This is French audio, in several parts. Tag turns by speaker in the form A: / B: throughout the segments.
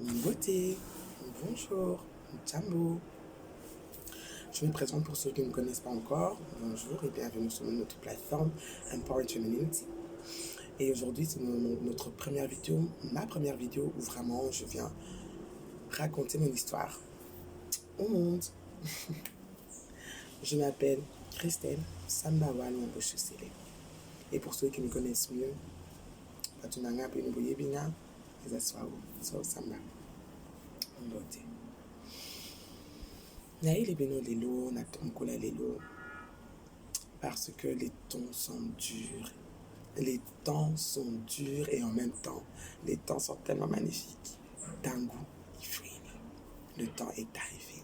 A: Beauté, bonjour, Jambo. Je me présente pour ceux qui ne me connaissent pas encore. Bonjour et bienvenue sur notre plateforme Empower Femininity. Et aujourd'hui, c'est notre première vidéo, ma première vidéo où vraiment je viens raconter mon histoire au monde. Je m'appelle Christelle Sambawa Nwamboshesele. Et pour ceux qui me connaissent mieux, Batunanga Benuboye Binga, Ezaswao, So Samba. Beauté. Naïle Beno Lelo, Natomkola Lelo. Parce que les temps sont durs. Les temps sont durs et en même temps, les temps sont tellement magnifiques. Tango, le temps est arrivé.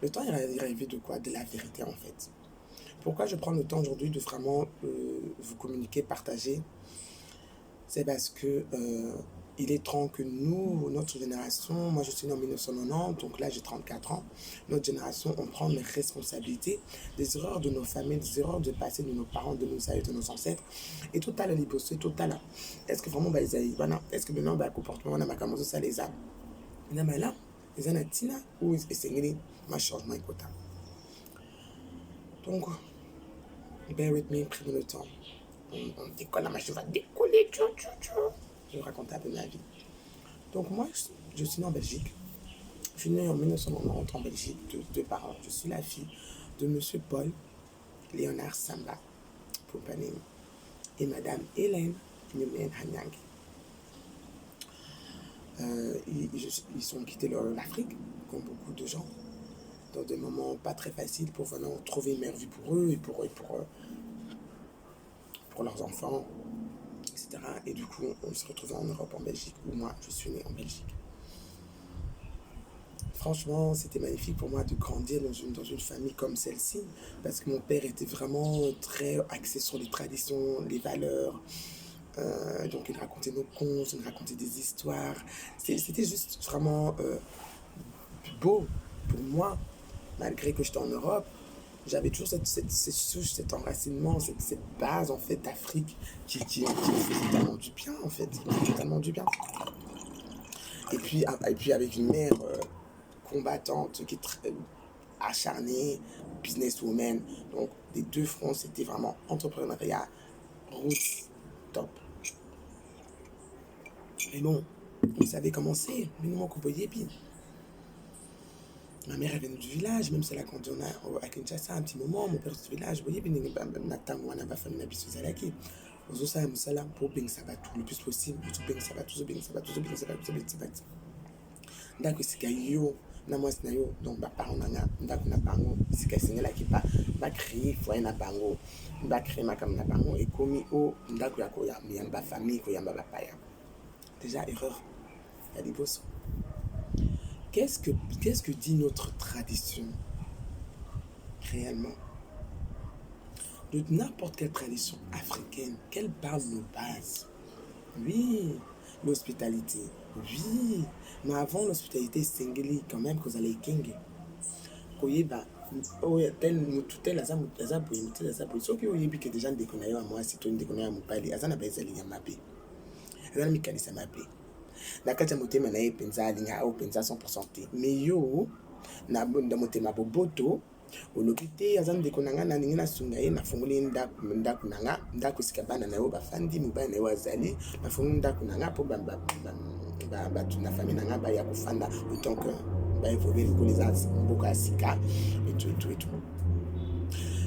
A: Le temps est arrivé de quoi? De la vérité en fait. Pourquoi je prends le temps aujourd'hui de vraiment vous communiquer, partager? C'est parce que il est temps que nous, notre génération, moi je suis né en 1990, donc là j'ai 34 ans, notre génération, on prend les responsabilités des erreurs de nos familles, des erreurs du passé de nos parents, de nos aïeux, de nos ancêtres, et tout à la liberté, tout à la. Est-ce que vraiment, est-ce que maintenant, comportement, on a commencé ça les âmes? Mais là, les ânes tina ou c'est ma changement écoutant. Donc, bear with me, prenez le temps. On décolle, la machine va décoller, Je vais raconter un peu ma vie. Donc moi, je suis né en Belgique. Je suis né en 1990 en Belgique de deux parents. Je suis la fille de Monsieur Paul Léonard Samba Poupanim et Madame Hélène Nyumen Hanyang. Ils ont quitté l'Afrique, comme beaucoup de gens, dans des moments pas très faciles pour vraiment trouver une meilleure vie pour eux et pour leurs enfants, etc. Et du coup, on se retrouvait en Europe, en Belgique, où moi, je suis né en Belgique. Franchement, c'était magnifique pour moi de grandir dans une famille comme celle-ci, parce que mon père était vraiment très axé sur les traditions, les valeurs. Donc il racontait nos contes, il racontait des histoires. C'était juste vraiment beau pour moi, malgré que j'étais en Europe. J'avais toujours cette souche, cet enracinement, cette base en fait d'Afrique qui me faisait tellement du bien en fait, qui me faisait tellement du bien. Et puis avec une mère combattante qui est très acharnée, businesswoman. Donc les deux fronts, c'était vraiment entrepreneuriat, route, top. Mais bon, on savait comment c'est, mais nous on voyait bien. Ma mère elle vient du village, même si elle a grandi à Kinshasa un petit moment, mon père du village, vous voyez bien, on a famille n'habite aux Alaki. Aux ça pour bien ça va tout le plus possible, tout bien ça va tout bien ça va tout bien ça va tout bien ça va. D'accord, c'est yo na moi c'est yo donc ba parents na ndako na bango c'est que c'est là qui ba créer foyer na bango ba créer ma comme na bango et komi o ndako ya ko ya ba famille ko ya ba paya. Déjà erreur, il y a des boss. Qu'est-ce que dit notre tradition réellement? De n'importe quelle tradition africaine, qu'elle parle de nos bases. Oui, l'hospitalité. Oui, mais avant l'hospitalité, c'est quand même que vous allez king. Koyeba, tel mututel aza boye mututel aza boye soki oyebi ke déjà ndeko na yo ya mwasi to ndeko na yo ya mobali aza na baezali ya mabe aza na mikanisa mabe na kati ya motema na ye mpenza alinga oyo mpenza 100% te mais yo na motema boboto olobi te aza ndeko na nga nalingi nasunga ye nafungoli ndako na nga ndako esika bana na yo bafandi mobali na yo azali nafungoli ndako na nga mpo bato na famille na nga baya kofanda autant que évoluer les mboka ya sika et tout.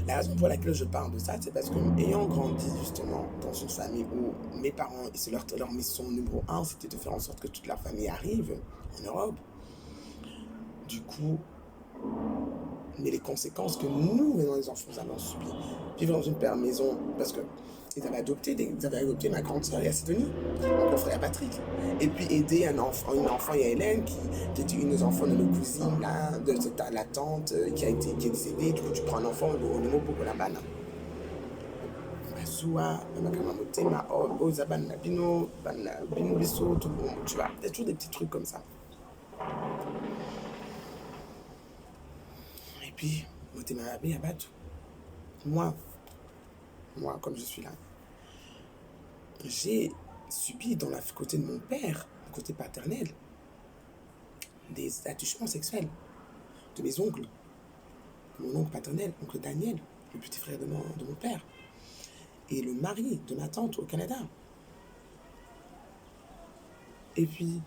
A: La raison pour laquelle je parle de ça, c'est parce que ayant grandi justement dans une famille où mes parents, c'est leur mission numéro 1, c'était de faire en sorte que toute la famille arrive en Europe. Du coup, mais les conséquences que nous, maintenant les enfants, allons subir. Vivre dans une maison, parce que ils avaient adopté ma grande sœur, Sidonie, mon beau frère Patrick. Et puis aider une enfant, il y a Hélène, qui était une des enfants de nos cousines, là, de la tante qui est décédée. Du coup, tu prends un enfant, au niveau pour la banane. Bazoua, Makamamotema, Ozaban, Bino, Bino Bisso, tout le monde, tu vois. Il y a toujours des petits trucs comme ça. Et puis, Motema Abbé, Abatou. Moi, comme je suis là, j'ai subi dans la côté de mon père, côté paternel, des attouchements sexuels de mes oncles, de mon oncle paternel, oncle Daniel, le petit frère de mon père, et le mari de ma tante au Canada. Et puis,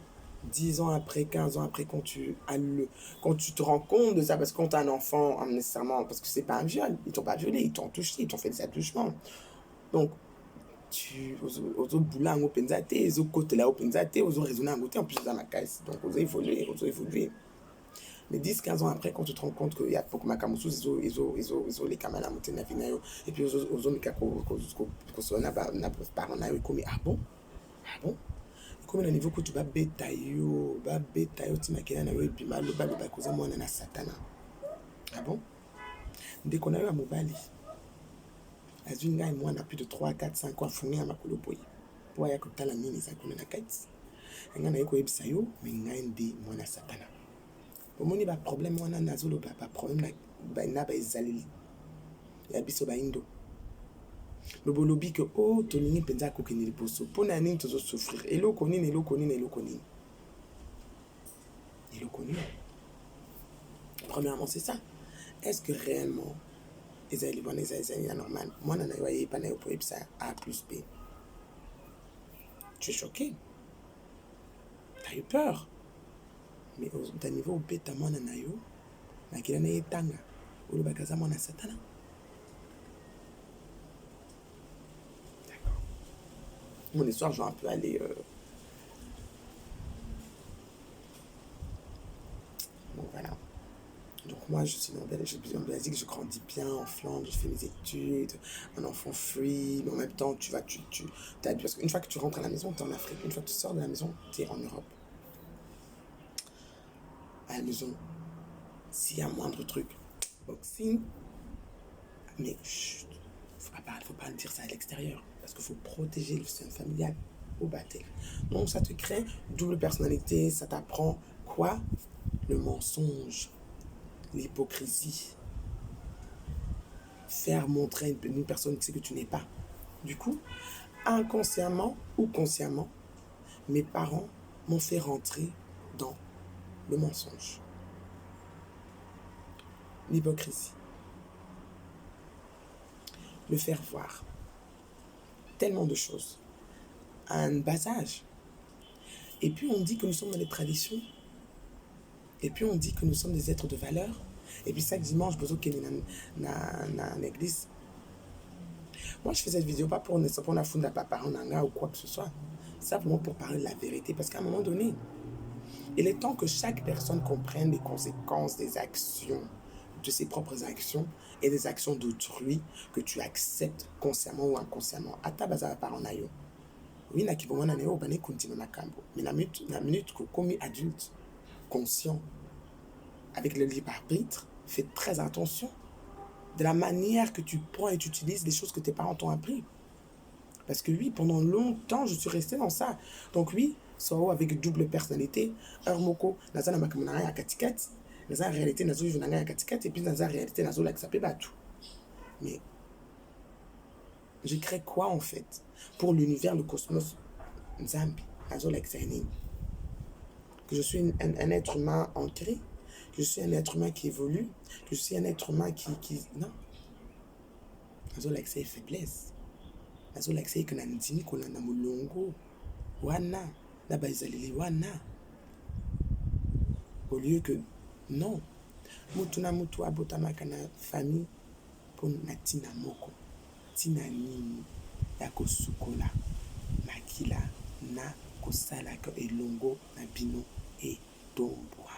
A: 10 ans après, 15 ans après, quand tu te rends compte de ça, parce que quand tu as un enfant, nécessairement, parce que c'est pas un viol, ils t'ont pas violé, ils t'ont touché, ils t'ont fait des attouchements. Donc, aux autres boulons, aux pensates, aux autres côtés là, aux pensates, aux autres raisonnés à côté, en plus dans ma caisse. Donc, aux évolué. Mais 10-15 ans après, quand tu te rends compte qu'il y a beaucoup de makamusu, ils ont les camarades à monter dans la vie, et puis aux autres, ils ont des parents, comme ah bon? Ah bon? Comme le niveau que tu vas bétailler, tu m'as dit, et puis mal, le cause moi, on a Satana. Ah bon? Dès qu'on a eu à Mobali, à une gars, moi, on a plus de 3, 4, 5 ans, fondé à ma colopoye. Pour y avoir la mine, ça qu'on a kite. Et on a eu quoi, Ebsayo, mais on a un dé, moi, on a Satana. Pour moi, il y a un problème, moi, on a un problème, il y a des zalili. Il y a des indo. Le bolobi que, oh, Tolini pensa qu'on est poso. Pour n'anin, tu dois souffrir. Et l'eau connu. Premièrement, c'est ça. Est-ce que réellement, les aliments normal, moi, je n'ai pas pour ça A plus B. Tu es choqué. Tu as eu peur. Mais au niveau où bêta, moi, je n'ai pas eu tanga. Ou le bagaza, moi, je Satana. D'accord. Mon histoire, je vais un peu aller. Bon, voilà. Donc moi, je suis en Belgique, je grandis bien en Flandre, je fais mes études, un enfant free, mais en même temps, parce qu'une fois que tu rentres à la maison, tu es en Afrique, une fois que tu sors de la maison, tu es en Europe. À la maison, s'il y a un moindre truc, boxing, mais chut, faut pas dire ça à l'extérieur, parce qu'il faut protéger le système familial au bâtel. Donc ça te crée double personnalité, ça t'apprend quoi? Le mensonge. L'hypocrisie, faire montrer à une personne ce que tu n'es pas. Du coup, inconsciemment ou consciemment, mes parents m'ont fait rentrer dans le mensonge, l'hypocrisie, le faire voir, tellement de choses, à un bas âge. Et puis on dit que nous sommes dans les traditions, et puis on dit que nous sommes des êtres de valeur. Et puis chaque dimanche, je besoin qu'il y ait dans l'église. Moi, je fais cette vidéo pas pour la funda papa ou quoi que ce soit. Simplement pour parler de la vérité. Parce qu'à un moment donné, il est temps que chaque personne comprenne les conséquences des actions, de ses propres actions et des actions d'autrui que tu acceptes consciemment ou inconsciemment. À ta base, à part en ayo. Oui, na kibo wana neo bane continue na kambo. Mais la minute que comme adulte, conscient, avec le libre arbitre, fais très attention de la manière que tu prends et tu utilises les choses que tes parents t'ont appris. Parce que oui, pendant longtemps, je suis restée dans ça. Donc oui, soit avec double personnalité, moko, naza na makamana ya katikati, naza réalité nazo vivre ya katikati, et puis naza réalité nazo la sapé batou. Mais j'ai créé quoi en fait? Pour l'univers, le cosmos, Nzambi, nazo la que je suis un être humain ancré, que je suis un être humain qui évolue, que je suis un être humain qui non. Nazo la faiblesse. Nazo la que na ndimi ko na mulongo. Wana, na baizalili wana. Au lieu que, non. Mutu na mutu abotamaka na famille pour na tina moko. Tina nini ya kosukola. Makila na kosala ka elongo na bino e tombwana.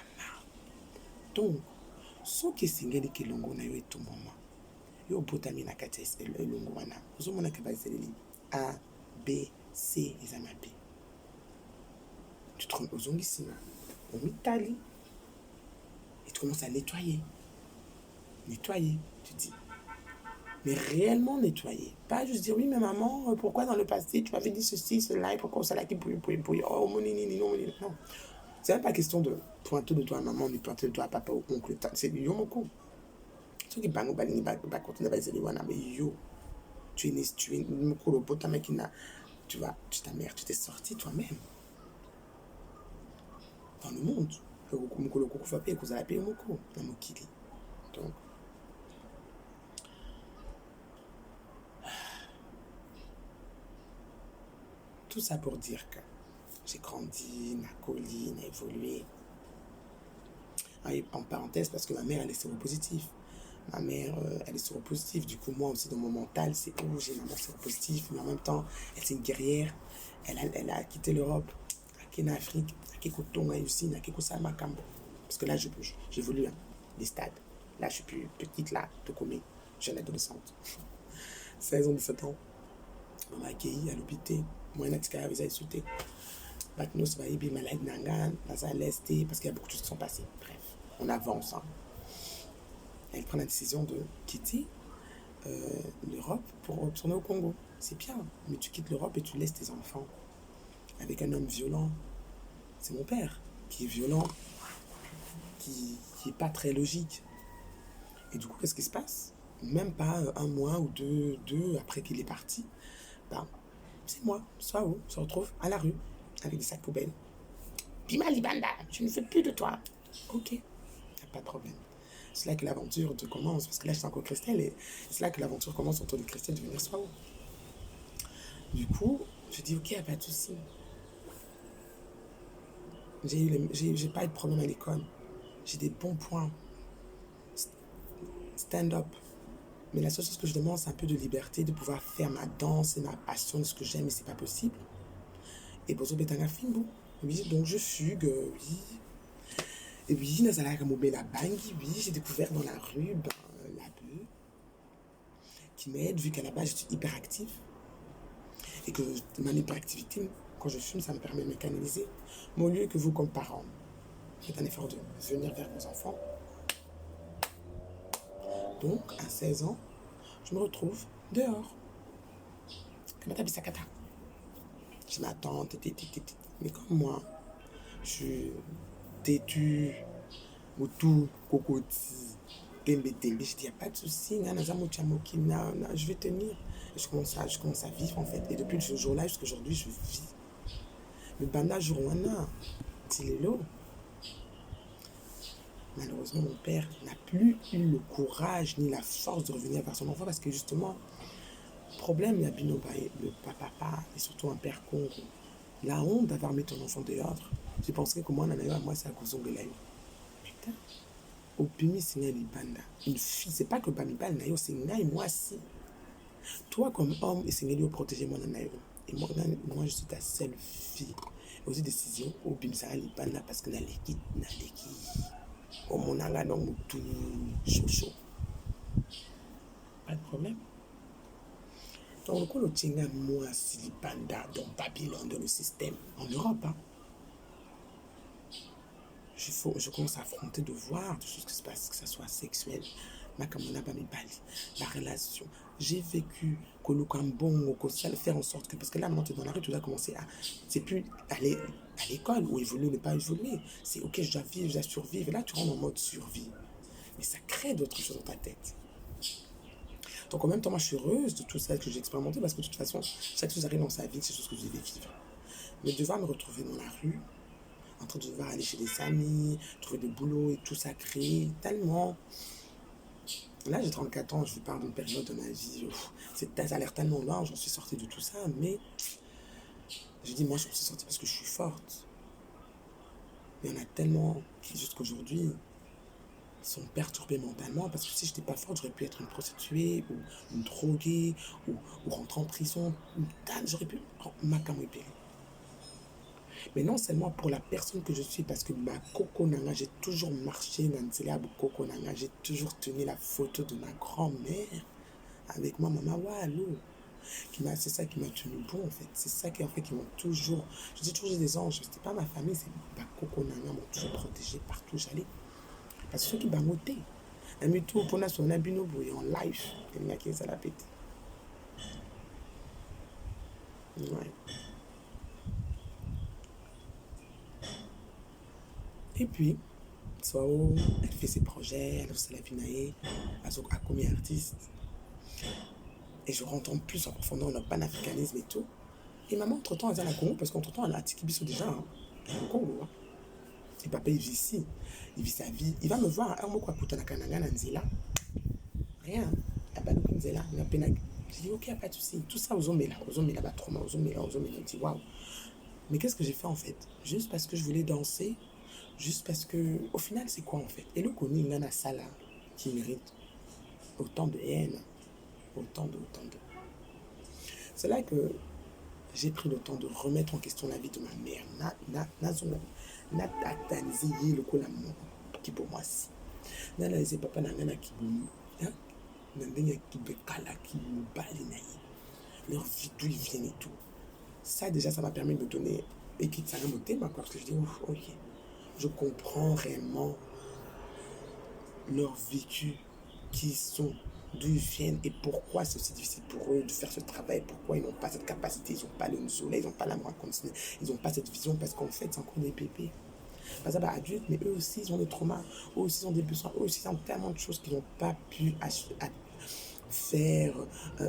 A: Donc, soki esengeli ke elongo na yo etombwana. Yo botami na kati elongo wana. Ozomona ke baizalili A, B, C, ezama B. Tu te rends aux ongissima, on m'italie, et tu commences à nettoyer. Nettoyer, tu dis. Mais réellement nettoyer. Pas juste dire, oui, mais maman, pourquoi dans le passé, tu m'avais dit ceci, cela, et pourquoi ça l'a qui bouille, oh, mon nini, non. C'est même pas question de pointer de toi à maman, ni pointer de toi à papa ou oncle. C'est yo, mon coup. Ceux qui bangent, bah, continuer à baiser les wana, mais yo, tu es, mon coup, le pote, mec, tu vois, tu t'es sorti toi-même. Dans le monde. mokolo kokufa mpe ekozala mpe moko na mokili. Donc tout ça pour dire que j'ai grandi, nakoli, n'a évolué. En parenthèse, parce que ma mère, elle est séropositive. Ma mère, elle est séropositive. Du coup, moi aussi, dans mon mental, c'est j'ai une maman séropositive. Mais en même temps, elle, c'est une guerrière. Elle a quitté l'Europe. Elle a quitté l'Afrique. Elle a quitté Tonga, elle a quitté Salma Kambo. Parce que là, j'évolue, hein, les stades. Là, je suis plus petite, là, de commis, jeune adolescente. 16 ans, 17 ans. Maman a accueilli à l'hôpital. Moi, je suis allée sauter. Maintenant, ça va y être malade, nangan, dans un lesté, parce qu'il y a beaucoup de choses qui sont passées. Bref, on avance. Hein. Elle prend la décision de quitter l'Europe pour retourner au Congo. C'est bien, mais tu quittes l'Europe et tu laisses tes enfants avec un homme violent. C'est mon père qui est violent, qui n'est pas très logique. Et du coup, qu'est-ce qui se passe? Même pas un mois ou deux après qu'il est parti, ben, c'est moi, soit où, on se retrouve à la rue, avec des sacs poubelles. Pima Libanda, je ne veux plus de toi. Ok, y a pas de problème. C'est là que l'aventure te commence, parce que là, je suis encore Christelle, et c'est là que l'aventure commence autour de Christelle de venir soit où. Du coup, je dis, ok, y a pas de souci. J'ai pas eu de problème à l'école. J'ai des bons points. Stand-up. Mais la seule chose que je demande, c'est un peu de liberté, de pouvoir faire ma danse et ma passion de ce que j'aime, et c'est pas possible. Et Bozo Betanga Fimbo. Oui, donc je fugue, oui. Et puis, Nazala Kamobela Bangi, oui, j'ai découvert dans la rue la bœuf qui m'aide, vu qu'à la base, je suis hyperactif. Et que mon hyperactivité, quand je fume, ça me permet de me canaliser. Mais au lieu que vous, comme parents, faites un effort de venir vers vos enfants. Donc, à 16 ans, je me retrouve dehors. Kamata Bisakata. Je m'attends, mais comme moi, je suis têtu, autour, cocoti, tembe, je dis, il n'y a pas de souci, je vais tenir. Et je commence à vivre, en fait. Et depuis ce jour-là jusqu'à aujourd'hui, je vis. Le bandage Rwanda, Tilelo. Malheureusement, mon père n'a plus eu le courage ni la force de revenir vers son enfant parce que justement, problème, il y a Binoba, le papa et surtout un père Congo. La honte d'avoir mis ton enfant dehors. Je penserais que moi, c'est à cause de l'aïe. Putain. Au Pimi, c'est Banda. Une fille, c'est pas que Bamibal Nayo, c'est Naï, moi aussi. Toi, comme homme, et c'est Naïo, protégez-moi Nayo. Et moi, je suis ta seule fille. Et aussi, décision, au Bimsara Banda, parce que Naleki, au Monanga, non, tout chaud. Pas de problème. Donc, le coup, le Tchinga, moi, c'est Banda, dans Babylone, dans le système, en Europe, hein. Je commence à affronter de voir des choses qui se passent, que ce soit sexuel, la relation. J'ai vécu faire en sorte que, parce que là, maintenant, tu es dans la rue, tu dois commencer à, c'est plus aller à l'école ou évoluer, ne pas évoluer. C'est ok, je dois vivre, je dois survivre. Et là, tu rentres en mode survie. Mais ça crée d'autres choses dans ta tête. Donc, en même temps, moi, je suis heureuse de tout ça que j'ai expérimenté parce que de toute façon, chaque chose arrive dans sa vie, c'est chose que je devais vivre. Mais devoir me retrouver dans la rue, en train de devoir aller chez des amis, trouver des boulots et tout ça crée tellement. Là, j'ai 34 ans, je vous parle d'une période de ma vie. Ça a l'air tellement loin, j'en suis sortie de tout ça, mais je dis, moi, je suis sortie parce que je suis forte. Mais il y en a tellement qui, jusqu'aujourd'hui, sont perturbés mentalement parce que si je n'étais pas forte, j'aurais pu être une prostituée ou une droguée ou rentrer en prison. J'aurais pu. Mais non seulement pour la personne que je suis, parce que ma Coco Nanga, j'ai toujours marché dans le célèbre Coco Nanga, j'ai toujours tenu la photo de ma grand-mère avec moi, maman Walou. C'est ça qui m'a tenu bon, en fait. C'est ça qui, en fait, qui m'ont toujours. Je dis toujours, j'ai des anges. C'était pas ma famille, c'est ma Coco Nanga m'ont toujours protégé partout où j'allais. Parce que ceux qui m'ont moté, un tout pour son abino en live, il y a qui ça l'a pété. Ouais. Et puis, Soao, elle fait ses projets, elle fait la Vinae, elle a commis artiste. Et je rentre en plus en profondeur dans le panafricanisme et tout. Et maman, entre-temps, elle est à la Congo, parce qu'entre-temps, elle a Tiki Bisso déjà, au Congo. Hein. Et papa, il vit ici. Il vit sa vie. Il va me voir. Un mot quoi, rien. J'ai dit, ok, pas de souci. Tout ça, aux hommes là, bah, trauma, aux hommes là, je dis, waouh. Mais qu'est-ce que j'ai fait en fait? Juste parce que je voulais danser, juste parce que. Au final, c'est quoi en fait? Et le connu, il y en a ça là, qui mérite autant de haine, autant de. C'est là que j'ai pris le temps de remettre en question la vie de ma mère. Natanzi le colamon qui pour moi si. Nana c'est papa nana qui nandenya qui bekala qui mobali naï. Leur vie d'où ils viennent et tout. Ça déjà ça m'a permis de me donner et qui ça m'a moté parce que je dis ouf, ok. Je comprends réellement leur vécu qui sont d'où ils viennent et pourquoi c'est aussi difficile pour eux de faire ce travail, pourquoi ils n'ont pas cette capacité, ils n'ont pas le soleil, ils n'ont pas l'amour inconditionnel, ils n'ont pas cette vision parce qu'en fait, c'est encore des bébés. Pas ça, adultes, mais eux aussi, ils ont des traumas, eux aussi, ils ont des besoins, eux aussi, ils ont tellement de choses qu'ils n'ont pas pu faire,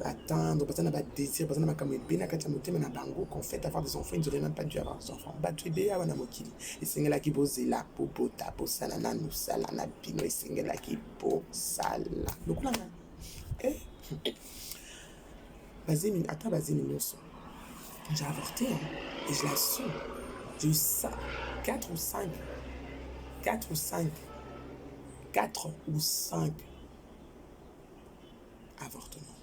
A: atteindre, parce qu'on n'a pas de désir, parce qu'on n'a pas comme bien à bango, qu'en fait, avoir des enfants, ils n'auraient même pas dû avoir des enfants. Batubé, à Wanamokili. Et c'est là qui pose là, pour tapo, salana, nous, salana, pino, et c'est là qui pose sala. Donc là, attends, j'ai avorté, hein, et je l'assume. J'ai eu ça, 4 ou 5 avortements.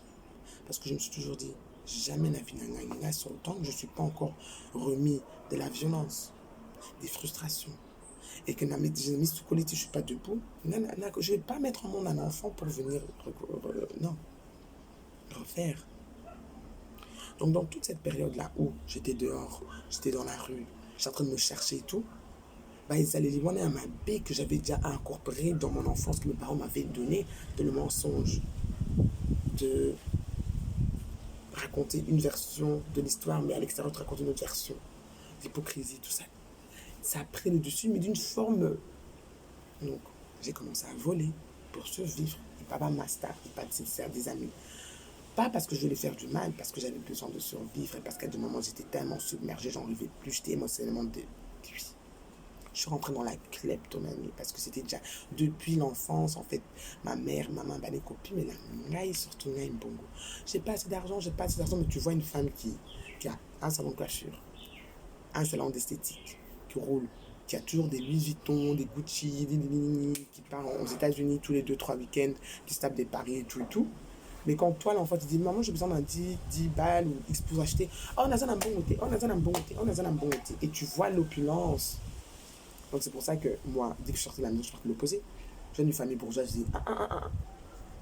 A: Parce que je me suis toujours dit, jamais la vie n'a sur le temps que je ne suis pas encore remis de la violence, des frustrations. Et que je ne suis pas debout. Je ne vais pas mettre au monde un enfant pour venir refaire. Donc dans toute cette période-là où j'étais dehors, j'étais dans la rue, j'étais en train de me chercher et tout, ils allaient livrer à ma baie que j'avais déjà incorporé dans mon enfance, que mes parents m'avaient donné, de le mensonge, de raconter une version de l'histoire, mais à l'extérieur de raconter une autre version, l'hypocrisie, tout ça. Ça a pris le dessus, mais d'une forme. Donc, j'ai commencé à voler pour survivre. Et papa master, et pas de sincère, des amis. Pas parce que je voulais faire du mal, parce que j'avais besoin de survivre, et parce qu'à des moments, j'étais tellement submergée, j'en rêvais plus, j'étais émotionnellement je suis rentrée dans la kleptomanie parce que c'était déjà depuis l'enfance, en fait, ma mère, maman, les copines, mais là, ils surtout là, une bongo. J'ai pas assez d'argent, mais tu vois une femme qui a un salon de coiffure, un salon d'esthétique, qui roule, qui a toujours des Louis Vuitton, des Gucci, qui part aux États-Unis tous les 2-3 week-ends, qui se tape des paris et tout. Mais quand toi, l'enfant, te dit, maman, j'ai besoin d'un 10 balles ou X pour acheter, oh, on a un bon côté, on a un bon côté, on a un bon côté. Et tu vois l'opulence. Donc c'est pour ça que moi, dès que je sortais de la maison, je partais l'opposé. Je viens d'une famille bourgeoise, je dis,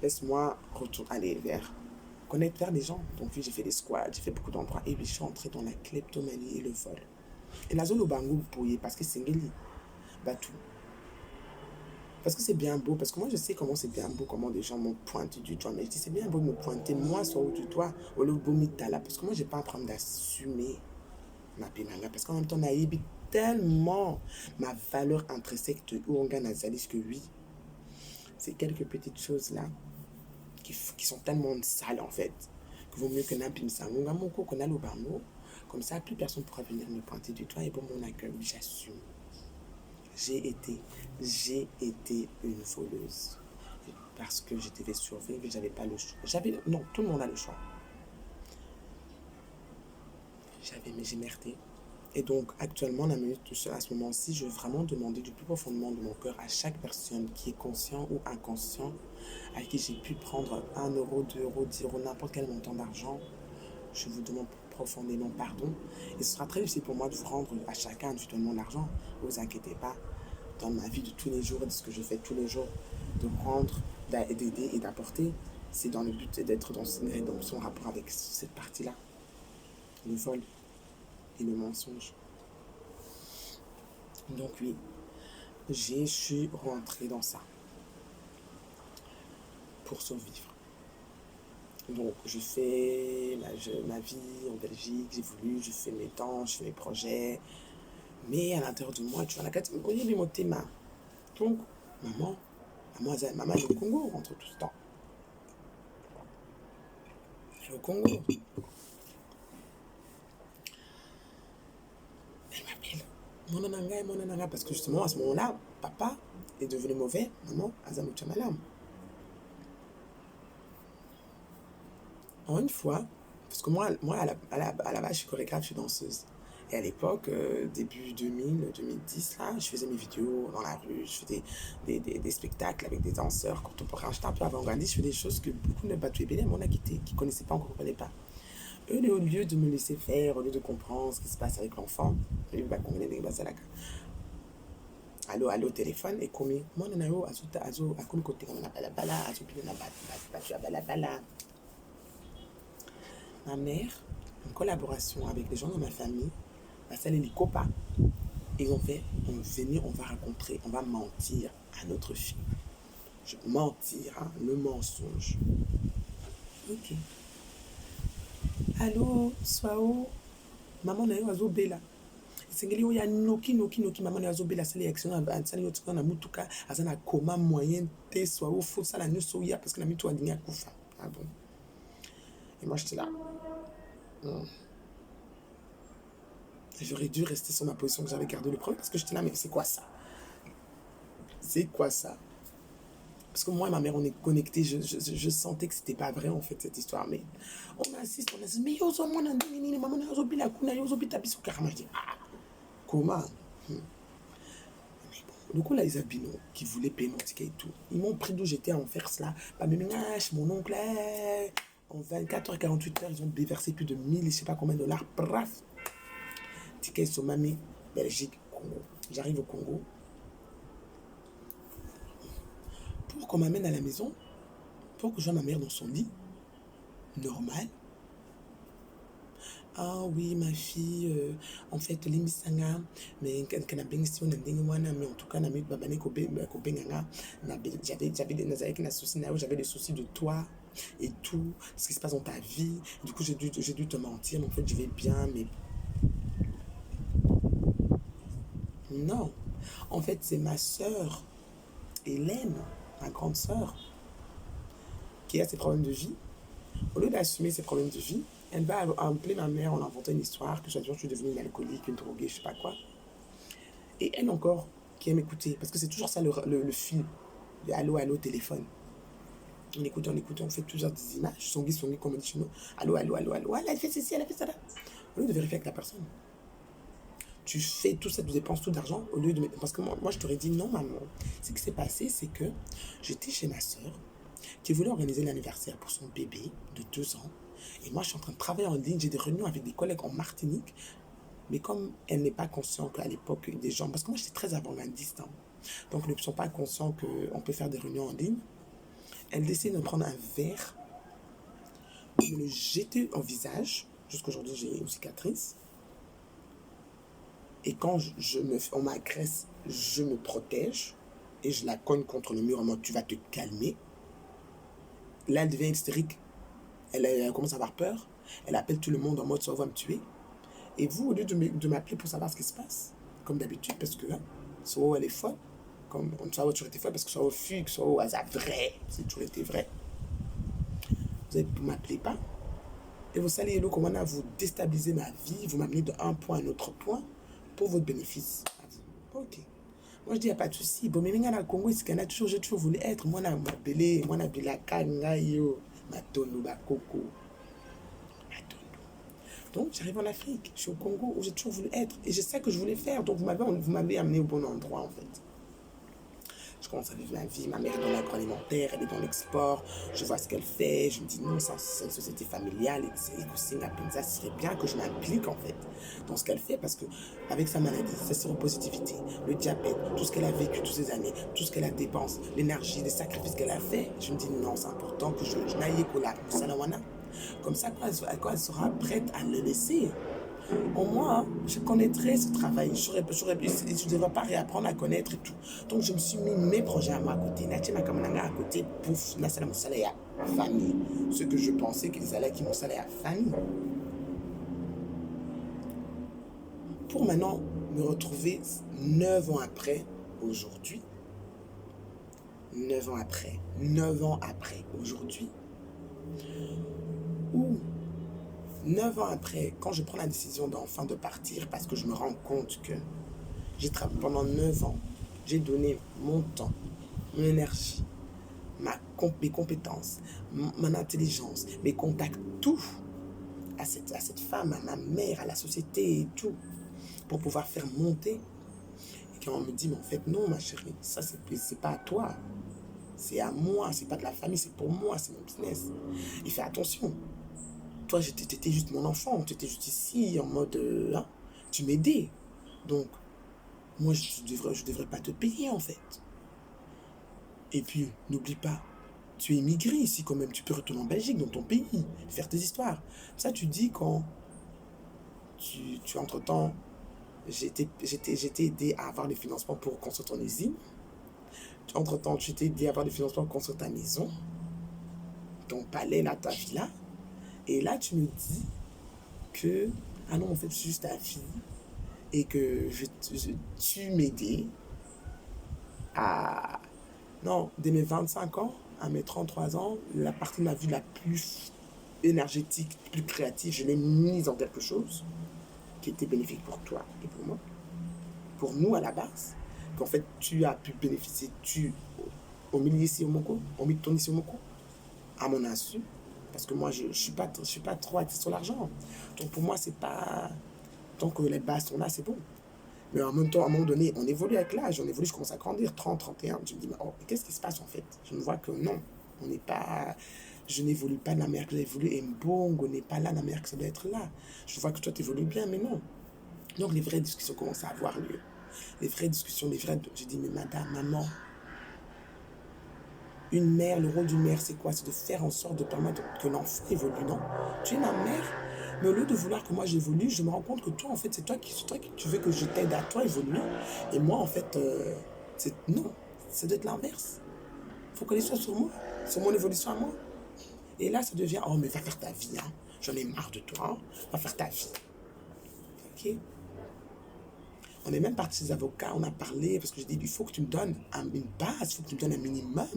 A: laisse-moi aller connaître vers les gens. Donc oui, j'ai fait des squats, j'ai fait beaucoup d'endroits. Et puis je suis entrée dans la kleptomanie et le vol. Et la zone au Bango, parce que c'est Ngeli, tout. Parce que c'est bien beau, parce que moi je sais comment c'est bien beau, comment des gens me pointent du doigt. Mais je dis, c'est bien beau de me pointer, moi, sur haut du doigt, au lobomita parce que moi, j'ai pas à prendre d'assumer ma pénanga. Parce qu'en même temps, naïbi tellement ma valeur intrinsèque de Ouanga Nazalis que oui, c'est quelques petites choses là qui sont tellement sales en fait, que vaut mieux que Nampim Sangonga Moko, qu'on a l'Obamo. Comme ça, plus personne pourra venir me pointer du doigt et pour mon accueil, j'assume. J'ai été une voleuse. Parce que je devais survivre et j'avais pas le choix. Non, tout le monde a le choix. Mais j'ai merdé. Et donc, actuellement, à ce moment-ci, je veux vraiment demander du plus profondément de mon cœur à chaque personne qui est conscient ou inconscient, à qui j'ai pu prendre 1 euro, 2 euros, 10 euros, n'importe quel montant d'argent, je vous demande profondément pardon. Et ce sera très difficile pour moi de vous rendre à chacun individuellement l'argent. Ne vous inquiétez pas. Dans ma vie de tous les jours, de ce que je fais tous les jours, de rendre, d'aider et d'apporter, c'est dans le but d'être dans son rapport avec cette partie-là. Le vol et le mensonge. Donc oui, je suis rentrée dans ça pour survivre. Donc je fais ma vie en Belgique, j'évolue, je fais mes temps, je fais mes projets. Mais à l'intérieur de moi, tu vois, la catégorie de mon thème. Donc, maman est au Congo entre tout ce temps. Elle est au Congo. Elle m'appelle. mon nananga, parce que justement, à ce moment-là, papa est devenu mauvais, maman, Azamou Chamalam. Alors une fois, parce que moi à la base, je suis chorégraphe, je suis danseuse. Et à l'époque, début 2000, 2010, là, je faisais mes vidéos dans la rue, je faisais des spectacles avec des danseurs contemporains. J'étais un peu avant-gardiste, je faisais des choses que beaucoup ne battuaient bien, mon qui ne connaissaient pas, encore ne comprenaient pas. Eux, au lieu de me laisser faire, au lieu de comprendre ce qui se passe avec l'enfant, allô, téléphone, et comme moi, akomi kotenga na balabala, azopile na batu ya balabala. Ma mère, en collaboration avec les gens de ma famille, les copains, ils ont fait, on va rencontrer, on va mentir à notre fille. Mentir, hein, le mensonge. Ok. Allô, Swao, maman na yo azobela. Sengeli oya noki, maman na yo azobela, sali action, sali yo tika na mutuka, azana koma moyen te, Swao, faut ça la nyonso ya, parce que na mitu adini akufa. Ah bon. Et moi j'étais là. J'aurais dû rester sur ma position que j'avais gardé le premier, parce que j'étais là, mais c'est quoi ça? C'est quoi ça? Parce que moi et ma mère, on est connectés, je sentais que c'était pas vrai en fait cette histoire, mais on insiste, mais yo, maman, yo, bila kuna, yo, bita biso carrément. Je dis, ah, comment? Du coup, là, les Abino qui voulaient payer mon ticket et tout, ils m'ont pris d'où j'étais à en faire cela. Pas mes ménages, mon oncle, en 24 h 48 heures, ils ont déversé plus de 1000, je sais pas combien de dollars, bref. Ticket sur Mamie, Belgique, Congo. J'arrive au Congo. Pour qu'on m'amène à la maison, pour que je vois ma mère dans son lit, normal. Ah oui, ma fille, en fait, limisanga, mais mais en tout cas, j'avais des soucis de toi et tout, ce qui se passe dans ta vie. Du coup, j'ai dû te mentir, mais en fait, je vais bien, mais non. En fait, c'est ma sœur, Hélène, ma grande sœur, qui a ses problèmes de vie. Au lieu d'assumer ses problèmes de vie, elle va appeler ma mère, on a inventé une histoire, que je suis devenue une alcoolique, une droguée, je sais pas quoi. Et elle encore, qui aime écouter, parce que c'est toujours ça le fil. Allô, téléphone. On écoute, on fait plusieurs des images, songi, comme on dit chez nous. Allô, elle a fait ceci, elle a fait ça là. Au lieu de vérifier avec la personne. Tu fais tout ça, tu dépenses tout d'argent au lieu de... Parce que moi je t'aurais dit non, maman. Ce qui s'est passé, c'est que j'étais chez ma soeur qui voulait organiser l'anniversaire pour son bébé de 2 ans. Et moi, je suis en train de travailler en ligne. J'ai des réunions avec des collègues en Martinique. Mais comme elle n'est pas consciente qu'à l'époque, des gens... Parce que moi, j'étais très avant-gardiste. Hein, donc, ils ne sont pas conscients qu'on peut faire des réunions en ligne. Elle décide de prendre un verre, de me le jeter au visage. Jusqu'aujourd'hui, j'ai une cicatrice. Et quand on m'agresse, je me protège. Et je la cogne contre le mur en mode, tu vas te calmer. Là, elle devient hystérique. Elle commence à avoir peur. Elle appelle tout le monde en mode, ça va me tuer. Et vous, au lieu de m'appeler pour savoir ce qui se passe, comme d'habitude, parce que soit elle est folle, comme on soit toujours été folle, parce que soit au fugue, soit au hasard vrai, c'est toujours été vrai. Vous ne m'appelez pas. Et vous savez, comment vous déstabilisez ma vie, vous m'amenez de un point à un autre point pour votre bénéfice. Ok. Moi, je dis, il n'y a pas de souci. Bon, mais dans le Congo, j'ai toujours voulu être. Moi, je m'appelais, moi, je bilaka, ngayo, matondo, bakoko. Donc, j'arrive en Afrique, je suis au Congo, où j'ai toujours voulu être. Et je sais que je voulais faire. Donc, vous m'avez amené au bon endroit, en fait. Je commence à vivre ma vie. Ma mère est dans l'agroalimentaire, elle est dans l'export. Je vois ce qu'elle fait. Je me dis, non, c'est une société familiale. Et ça serait bien que je m'implique, en fait, dans ce qu'elle fait. Parce qu'avec sa maladie, sa séropositivité, le diabète, tout ce qu'elle a vécu toutes ces années, tout ce qu'elle a dépensé, l'énergie, les sacrifices qu'elle a fait, je me dis, non, c'est important que je n'aille qu'au lac. Comme ça, quand elle sera prête à le laisser, au moins, je connaîtrai ce travail. Je ne devrais pas réapprendre à connaître et tout. Donc, je me suis mis mes projets à moi à côté. À côté, pouf, là, c'est mon salaire à famille. Ce que je pensais qu'ils allaient qui mon salaire à famille. Pour maintenant me retrouver 9 ans après, aujourd'hui. 9 ans après, aujourd'hui. Où 9 ans après, quand je prends la décision d'enfin de partir, parce que je me rends compte que J'ai travaillé pendant 9 ans. J'ai donné mon temps, mon énergie, mes compétences, mon intelligence, mes contacts, tout à cette femme, à ma mère, à la société et tout, pour pouvoir faire monter. Et quand on me dit, mais en fait, non, ma chérie, ça, c'est pas à toi. C'est à moi, c'est pas de la famille, c'est pour moi, c'est mon business. Et fais attention. Toi, t'étais juste mon enfant, tu étais juste ici en mode, tu m'aidais. Donc, moi, je devrais pas te payer, en fait. Et puis, n'oublie pas, tu es immigré ici quand même, tu peux retourner en Belgique, dans ton pays, faire tes histoires. Ça, tu dis quand tu entre-temps, j'ai été aidé à avoir des financements pour construire ton usine. Entre-temps, tu t'es aidé à avoir des financements pour construire ta maison, ton palais, là, ta villa. Et là, tu me dis que, ah non, en fait, je suis juste ta fille et que tu m'aidais à... Non, dès mes 25 ans à mes 33 ans, la partie de ma vie la plus énergétique, plus créative, je l'ai mise en quelque chose qui était bénéfique pour toi et pour moi, pour nous à la base, qu'en fait, tu as pu bénéficier, au milieu ici au Moko, au milieu de ton ici au Moko, à mon insu, parce que moi, je ne suis pas trop axé sur l'argent. Donc pour moi, c'est pas... Tant que les bases sont là, c'est bon. Mais en même temps, à un moment donné, on évolue avec l'âge, on évolue, je commence à grandir, 30, 31, je me dis, mais oh, qu'est-ce qui se passe en fait? Je me vois que non, on n'est pas... Je n'évolue pas de la manière que j'ai évolué, et Mbongo n'est pas là de la manière que ça doit être là. Je vois que toi, tu évolues bien, mais non. Donc les vraies discussions commencent à avoir lieu. Les vraies discussions, je dis, mais madame, maman, une mère, le rôle d'une mère, c'est quoi? C'est de faire en sorte de permettre que l'enfant évolue, non? Tu es ma mère, mais au lieu de vouloir que moi j'évolue, je me rends compte que toi, en fait, c'est toi qui tu veux que je t'aide à toi évoluer. Et moi, en fait, non, ça doit être l'inverse. Il faut qu'elle soit sur moi, sur mon évolution à moi. Et là, ça devient, oh, mais va faire ta vie, hein. J'en ai marre de toi, hein. Va faire ta vie. Ok? On est même parti des avocats, on a parlé, parce que j'ai dit, il faut que tu me donnes une base, il faut que tu me donnes un minimum.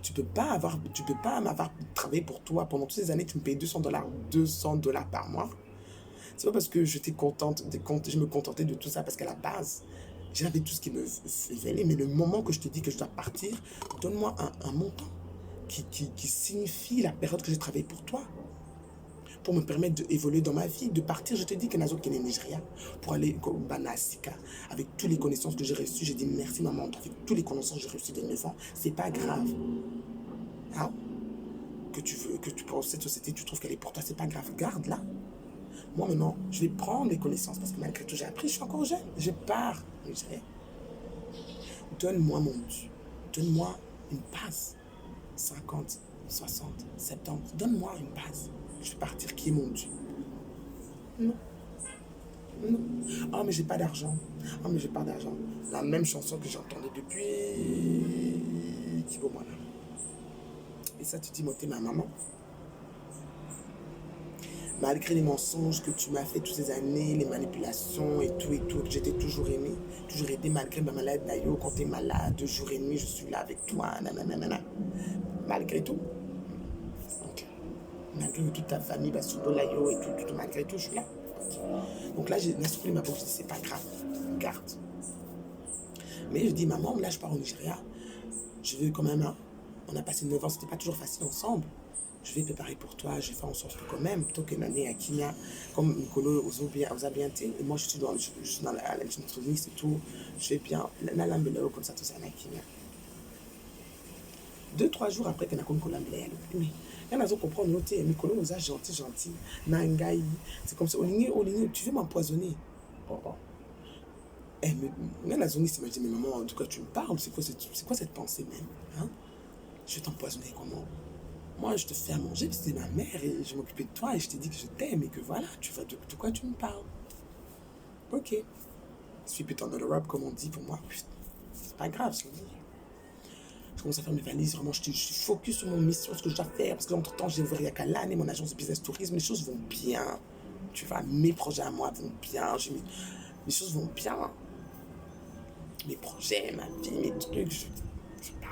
A: Tu peux pas m'avoir travaillé pour toi pendant toutes ces années, tu me payes $200 par mois. C'est pas parce que je me contentais de tout ça, parce qu'à la base, j'avais tout ce qui me faisait, mais le moment que je te dis que je dois partir, donne-moi un montant qui signifie la période que j'ai travaillé pour toi, pour me permettre d'évoluer dans ma vie, de partir. Je te dis que Nazo Kene Nigeria, pour aller au Banasika, avec toutes les connaissances que j'ai reçues, j'ai dit merci maman, avec toutes les connaissances que j'ai reçues de 9 ans, c'est pas grave. Hein? Que tu penses cette société, tu trouves qu'elle est pour toi, c'est pas grave, garde-la. Moi maintenant, je vais prendre les connaissances, parce que malgré tout j'ai appris, je suis encore jeune, je pars. Donne-moi mon dû, donne-moi une base, 50, 60, 70, donne-moi une base. Je vais partir, qui est mon dû? Non. Non. Oh, mais j'ai pas d'argent. Oh, mais j'ai pas d'argent. La même chanson que j'entendais depuis Kibomana. Et ça, tu dis, moi, t'es ma maman. Malgré les mensonges que tu m'as fait toutes ces années, les manipulations et tout, que j'étais toujours aimée, toujours aidée, malgré ma maladie d'ailleurs, quand t'es malade, jour et nuit, je suis là avec toi, nanana. Malgré tout. Okay. Malgré toute ta famille, Basudolayo et tout, malgré tout, je suis là. Donc là, j'ai soufflé ma bouche, c'est pas grave, garde. Mais je dis, maman, là, je pars au Nigeria, je veux quand même, hein, on a passé 9 ans, c'était pas toujours facile ensemble. Je vais préparer pour toi, je vais faire en sorte que quand même, plutôt qu'une année à Kenya, comme Nicolo vous a bien été, et moi je suis dans la nutritionniste et tout, je vais bien, comme ça, tout ça, à Kenya. 2-3 jours après que Nakon Colambé, mais il y en a qui comprennent, Nicolo vous a gentil, Nangaï, c'est comme ça, Oligné, tu veux m'empoisonner. Oh. Mais la zone, c'est mais maman, en tout cas, tu me parles, c'est quoi cette pensée même, hein? Je vais t'empoisonner comment? Moi, je te fais à manger, parce que c'était ma mère, et je m'occupais de toi, et je t'ai dit que je t'aime, et que voilà, tu vois de quoi tu me parles. Ok. Je suis putain de l'Europe, comme on dit pour moi. C'est pas grave, ce que je dis. Je commence à faire mes valises, vraiment, je suis focus sur mon mission, ce que je dois faire, parce que entre-temps, j'ai ouvert Yakalan et mon agence de business tourisme, les choses vont bien. Tu vois, mes projets à moi vont bien, les choses vont bien. Mes projets, ma vie, mes trucs, je sais pas.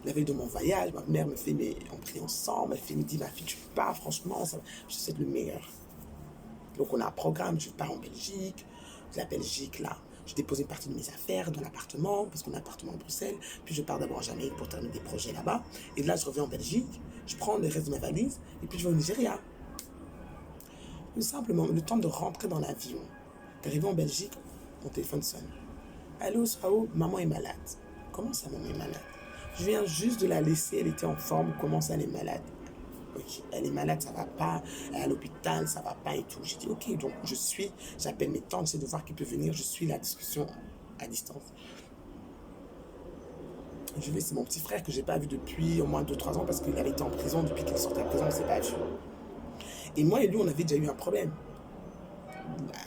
A: La veille de mon voyage, ma mère me fait, mais on prie ensemble, elle me dit, ma fille, tu pars, franchement, je sais le meilleur. Donc on a un programme, je pars en Belgique, la Belgique, là, je dépose une partie de mes affaires dans l'appartement, parce qu'on a un appartement à Bruxelles, puis je pars d'abord en Jamaïque pour terminer des projets là-bas, et là je reviens en Belgique, je prends le reste de ma valise, et puis je vais au Nigeria. Tout simplement, le temps de rentrer dans l'avion, d'arriver en Belgique, mon téléphone sonne. Allô, Sao, maman est malade. Comment ça, maman est malade? Je viens juste de la laisser, elle était en forme, comment ça, elle est malade? Ok, elle est malade, ça va pas, elle est à l'hôpital, ça va pas et tout. J'ai dit, ok, donc j'appelle mes tantes, j'essaie de voir qui peut venir, je suis la discussion à distance. Je vais, c'est mon petit frère que j'ai pas vu depuis au moins 2-3 ans parce qu'il avait été en prison, depuis qu'il est sorti de prison, on ne s'est pas vu. Et moi et lui, on avait déjà eu un problème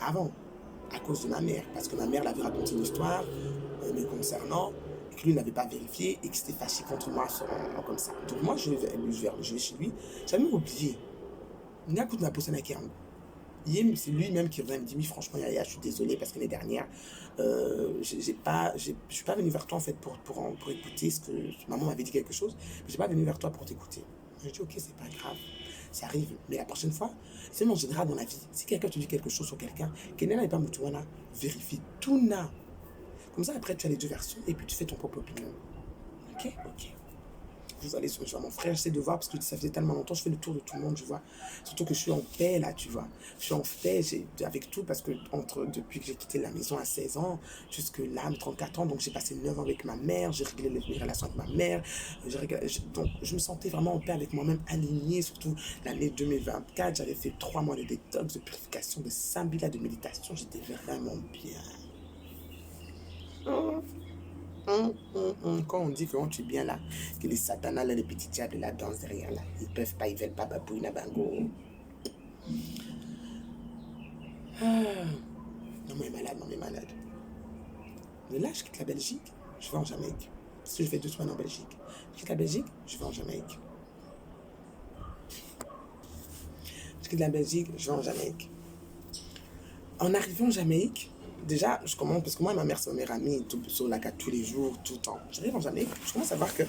A: avant, à cause de ma mère, parce que ma mère l'avait raconté une histoire me concernant, et que lui n'avait pas vérifié, et qu'il s'était fâché contre moi comme ça. Donc moi, je vais chez lui, j'avais même oublié. Il n'a pas posé la question. C'est lui-même qui revient me dit, oui, franchement, Yaya, je suis désolé parce que l'année dernière, je suis pas venu vers toi en fait pour écouter ce que maman m'avait dit quelque chose, mais je suis pas venu vers toi pour t'écouter. Je dis, ok, c'est pas grave, ça arrive, mais la prochaine fois, c'est en général dans la vie, si quelqu'un te dit quelque chose sur quelqu'un, quelqu'un n'est pas moutouana, vérifie tout na. Comme ça, après, tu as les deux versions et puis tu fais ton propre opinion. Ok, ok. Vous allez sur mon frère, j'essaie de voir parce que ça faisait tellement longtemps, je fais le tour de tout le monde, tu vois. Surtout que je suis en paix là, tu vois. Je suis en paix avec tout parce que depuis que j'ai quitté la maison à 16 ans jusque là, 34 ans, donc j'ai passé 9 ans avec ma mère, j'ai réglé mes relations avec ma mère. Donc je me sentais vraiment en paix avec moi-même, aligné, surtout l'année 2024. J'avais fait 3 mois de détox, de purification, de 5000 de méditation, j'étais vraiment bien. Quand on dit que tu es bien là, que les satanas, là, les petits diables là, dansent derrière là, ils peuvent pas, ils veulent pas babouina bango. Maman est malade, maman est malade. Mais là, je quitte la Belgique, je vais en Jamaïque. Parce que je fais 2 semaines en Belgique. Je quitte la Belgique, je vais en Jamaïque. Je quitte la Belgique, je vais en Jamaïque. En arrivant en Jamaïque, déjà, je commence, parce que moi et ma mère, c'est ma meilleure amie, tout, sur la carte tous les jours, tout le temps. J'arrive en Jamaïque, je commence à voir que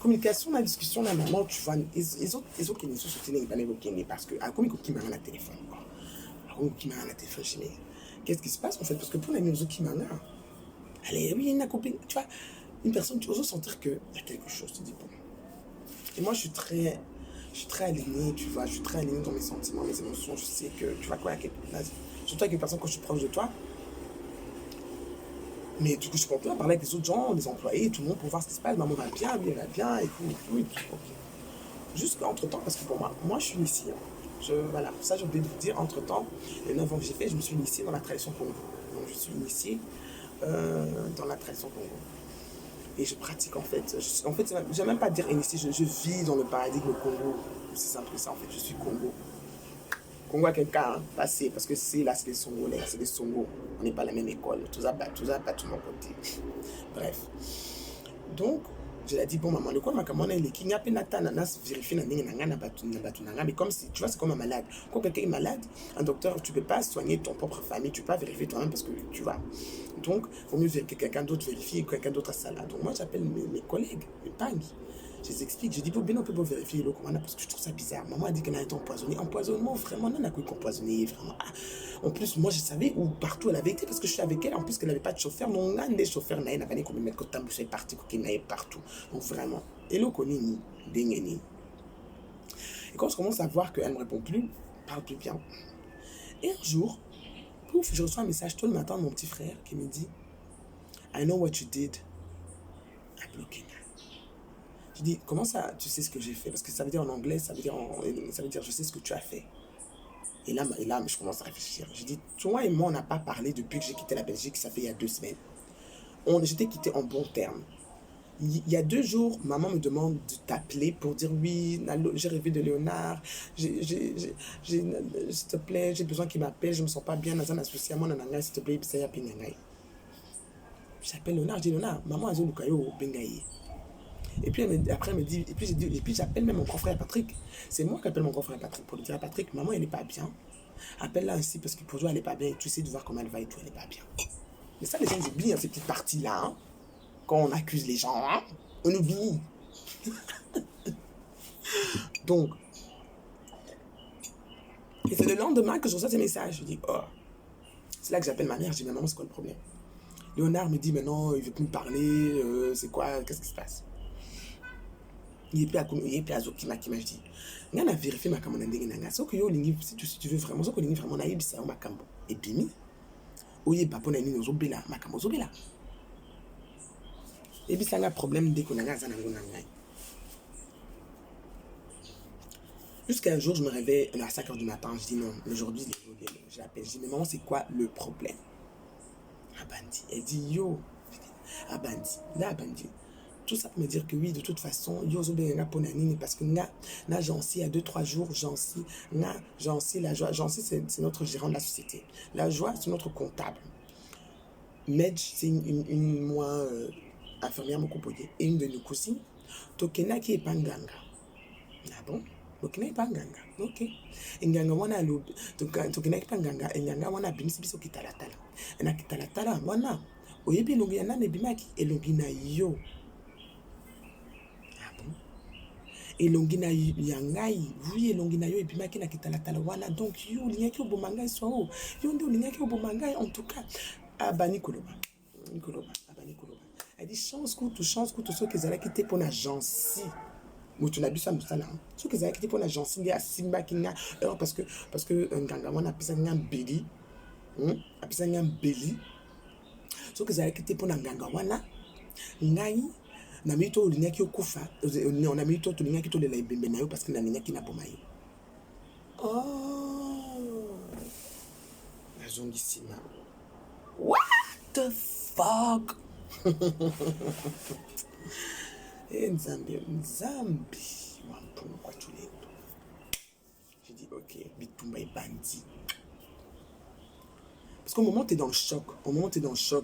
A: communication, la discussion, la maman, tu vois, ils ont qui ne sont soutenus, ils ne parce que, à quoi qui m'a la téléphone, quoi. À quoi qui m'a la téléphone, je dis, qu'est-ce qui se passe, en fait, parce que pour la musique qui m'a allez, oui, une copine, tu vois, une personne, tu oses sentir qu'il y a quelque chose, tu dis, bon. Et moi, je suis très alignée, tu vois, je suis très alignée dans mes sentiments, mes émotions, je sais que, tu vois quoi, surtout avec une personne quand je suis proche de toi. Mais du coup, je continue à parler avec les autres gens, les employés, tout le monde pour voir ce qui se passe. Maman va bien, lui, elle va bien, et tout. Okay. Jusqu'entre temps, parce que pour moi, je suis initiée. Voilà, ça, j'ai oublié de vous dire, entre temps, les 9 ans que j'ai fait, je me suis initiée dans la tradition Congo. Donc, je suis initiée dans la tradition Congo. Et je pratique, en fait. Je n'aime même pas dire initiée, je vis dans le paradigme Congo. C'est simple que ça, en fait, je suis Congo. Congo a quelqu'un passé, parce que là, c'est des Songolais, c'est des Songo. On n'est pas à la même école, tout ça, pas tout mon côté. Bref. Donc, je l'ai dit, bon, maman, le quoi, ma camona, il est qui n'a pas nanas, vérifier mais comme si, tu vois, c'est comme un malade. Quand quelqu'un est malade, un docteur, tu ne peux pas soigner ton propre famille, tu ne peux pas vérifier toi-même parce que, tu vois. Donc, il vaut mieux que quelqu'un d'autre vérifie, que quelqu'un d'autre a ça là. Donc, moi, j'appelle mes collègues, mes pagnes. Je les explique, je dis, bien, on peut pas vérifier le commandant parce que je trouve ça bizarre. Maman a dit qu'elle a été empoisonnée. Empoisonnement, vraiment, non, on a quoi empoisonné, vraiment. Ah. En plus, moi, je savais où partout elle avait été parce que je suis avec elle. En plus, qu'elle n'avait pas de chauffeur. Non, on a des chauffeurs, n'a pas comme mettre quand tu es parti, qu'il n'aille partout. Donc, vraiment. Et le connaît, ni. Et quand je commence à voir qu'elle ne me répond plus, parle plus bien. Et un jour, pouf, je reçois un message tôt le matin de mon petit frère qui me dit, I know what you did. I bloqué. Je dis, comment ça, tu sais ce que j'ai fait? Parce que ça veut dire en anglais, ça veut dire je sais ce que tu as fait. Et là, je commence à réfléchir. Je dis, toi et moi, on n'a pas parlé depuis que j'ai quitté la Belgique, ça fait il y a 2 semaines. J'étais quitté en bons termes. Il y a 2 jours, maman me demande de t'appeler pour dire, oui, j'ai rêvé de Léonard, s'il te plaît, j'ai besoin qu'il m'appelle, je ne me sens pas bien, s'il te plaît, j'appelle Léonard, je dis, Léonard, maman a dit, Lukayo, Bengaye. Et puis après elle me dit, et puis j'appelle même mon grand frère Patrick. C'est moi qui appelle mon grand frère Patrick pour lui dire à Patrick, maman elle n'est pas bien. Appelle-la ainsi parce que pour toi elle n'est pas bien et tu sais de voir comment elle va et tout, elle n'est pas bien. Mais ça les gens ils oublient hein, ces petites parties là. Hein. Quand on accuse les gens, hein, on oublie. Donc, et c'est le lendemain que je reçois ces messages. Je dis, oh, c'est là que j'appelle ma mère, je dis, maman c'est quoi le problème? Léonard me dit, mais non, il ne veut plus me parler, c'est quoi, qu'est-ce qui se passe? Il est plus à Zokima qui m'a dit, il y a vérifié ma caméra d'Engenanga. Si tu veux vraiment, ce que tu vraiment, naïb, c'est un macambo. Et puis, oye, papa, n'a ni zobela, macambo zobela. Et puis, ça a un problème dès qu'on a un zanangonanga. Jusqu'à un jour, je me réveille à 5 h du matin. Je dis non, aujourd'hui, je l'appelle. Je dis, mais maman, c'est quoi le problème? Abandi. Elle dit, yo. Abandi. Là, Abandi. Tout ça pour me dire que oui, de toute façon, yo, zobenga ponanini, parce que na Jancy, à 2-3 jours, Jancy, la joie. Jancy, c'est notre gérant de la société. La joie, c'est notre comptable. Medj, c'est une moi, infirmière, mon composé. Et une de nos cousines, Tokena qui est panganga. Ah bon? Tokena est panganga. Ok. Nganga wana lobi. Tokena est panganga. Nganga wana bimisi biso kitalatala. Na kitalatala, wana. Oyebi longi yana ne bimaki. Elongi na yo. Ah bon? Elongi na yangai. Oui, elongi na yo ebimaki na kitalatala wana. Donc yo, lingaki obomangai so o. Yo ndo lingaki obomangai en tout cas. Abani koloba. Abani koloba. Elle dit chance coup ceux qui allaient quitter pour l'agence. Moi tu n'as vu ça là. Ceux qui allaient quitter pour l'agence, il y a Simba qui n'a parce que nganga wana pisa ngam belly. Apisa ngam belly. Ceux qui allaient quitter pour nganga wana ngai na mito lingaki okufa. On a mito to lingaki to lela ibembe na yo parce que na lingaki na bomayo. Oh. La zongissima. What the fuck? Nzambi, pourquoi tu l'es? J'ai dit, ok, Bitumba est bandit. Parce qu'au moment, tu es dans le choc.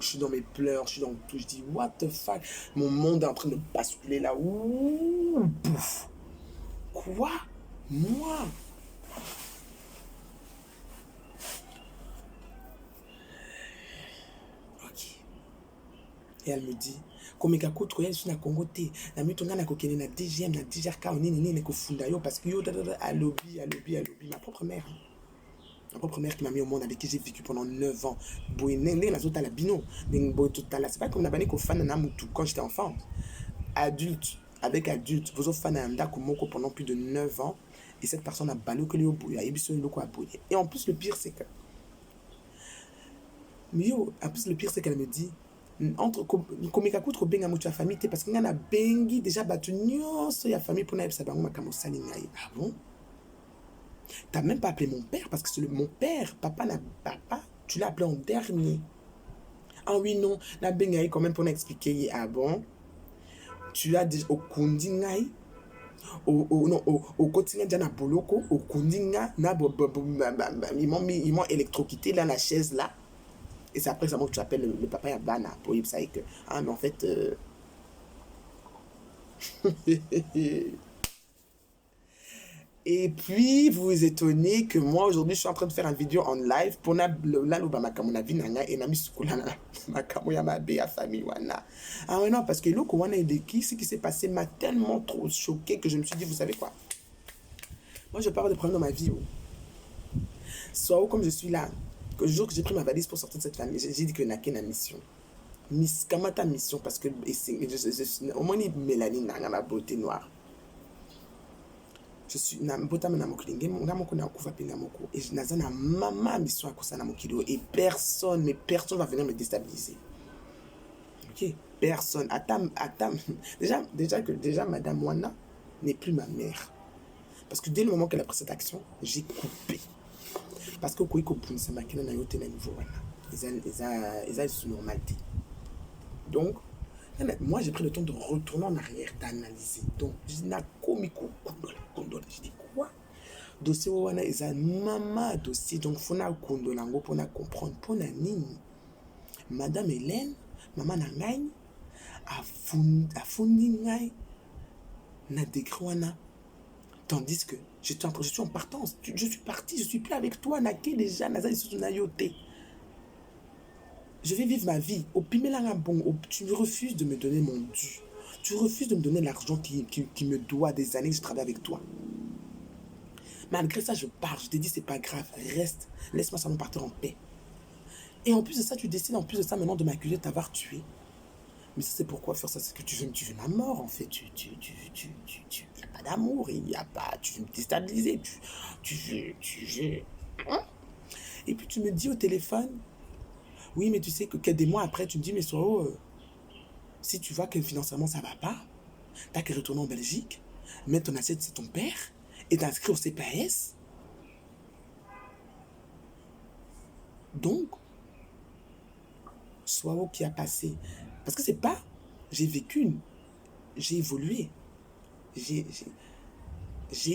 A: Je suis dans mes pleurs, je suis dans tout. Je dis, what the fuck? Mon monde est en train de basculer là. Ouh, bouf. Quoi? Moi? Ok. Et elle me dit, komeka kutro yesu na Congo te na mitonga na kokene na DGM na DGRK nini ko funda yo parce que yo alobi ma propre mère qui m'a mis au monde avec qui j'ai vécu pendant 9 ans boyene na zota la bino boy totala c'est pas comme na bani ko fana na mutu quand j'étais enfant adulte vous au fana ndako moko pendant plus de 9 ans et cette personne a balo que yo boya et biso loko a boye et en plus le pire c'est qu'elle me dit entre komeka kutre benga mutu ya famille parce que ngana bengi déjà batu nyonso ya famille pour na yebisa bango makambo sali ngai. Ah bon? T'as même pas appelé mon père parce que c'est mon père, papa, tu l'as appelé en dernier. Ah oui, non, na benga quand même pour expliquer. Ah bon? Tu as dit au kundingai au quotidien déjà na boloko au kundinga na ils m'ont électrocuté là la chaise là. Et c'est après ça que tu appelles le papa Yabana pour dire que ah mais en fait et puis vous vous étonnez que moi aujourd'hui je suis en train de faire une vidéo en live pour la lobama comme on a vu nanga et nami sukula na makamo ya mabe ya famille wana. Ah ouais non parce que loko wana edeki ce qui s'est passé m'a tellement trop choqué que je me suis dit vous savez quoi, moi je parle de problèmes dans ma vie soit comme je suis là. Le jour que j'ai pris ma valise pour sortir de cette famille, j'ai dit que n'a qu'une mission. Kamata mission parce que au moins il mélanine dans ma beauté noire. Je suis na mbota na moklinge nga moko na kufa pinga moko et je naza na mama mission à kosa na mokilo et personne va venir me déstabiliser. OK, personne. Attends. Déjà madame Wana n'est plus ma mère. Parce que dès le moment qu'elle a pris cette action, j'ai coupé. Parce que koiko punisa makina na yote na niveau wana ils sont normalité. Donc moi j'ai pris le temps de retourner en arrière, d'analyser. Donc je na komiko kondola je dis quoi dossier wana eza mama dossier donc fona kondola ngo pona comprendre pona nini madame Hélène maman na ngai afundi ngai na décret wana. Tandis que je suis en partance. Je suis parti, je suis plus avec toi. Je vais vivre ma vie. Tu refuses de me donner mon dû. Tu refuses de me donner l'argent qui me doit des années que je travaille avec toi. Malgré ça, je pars. Je te dis, c'est pas grave. Reste. Laisse-moi seulement partir en paix. Et en plus de ça, tu décides en plus de ça maintenant de m'accuser de t'avoir tué. Mais ça, c'est pourquoi faire ça? C'est que tu veux ma mort, en fait. Il n'y a pas d'amour, il n'y a pas... Tu veux me déstabiliser, tu veux... Hein? Et puis tu me dis au téléphone, oui, mais tu sais que des mois après, tu me dis, mais Soro, si tu vois que financièrement ça va pas, t'as qu'à retourner en Belgique, mettre ton assiette c'est ton père, et t'inscrire au CPAS. Donc, Soro qui a passé... Parce que c'est pas... J'ai vécu, j'ai évolué. J'ai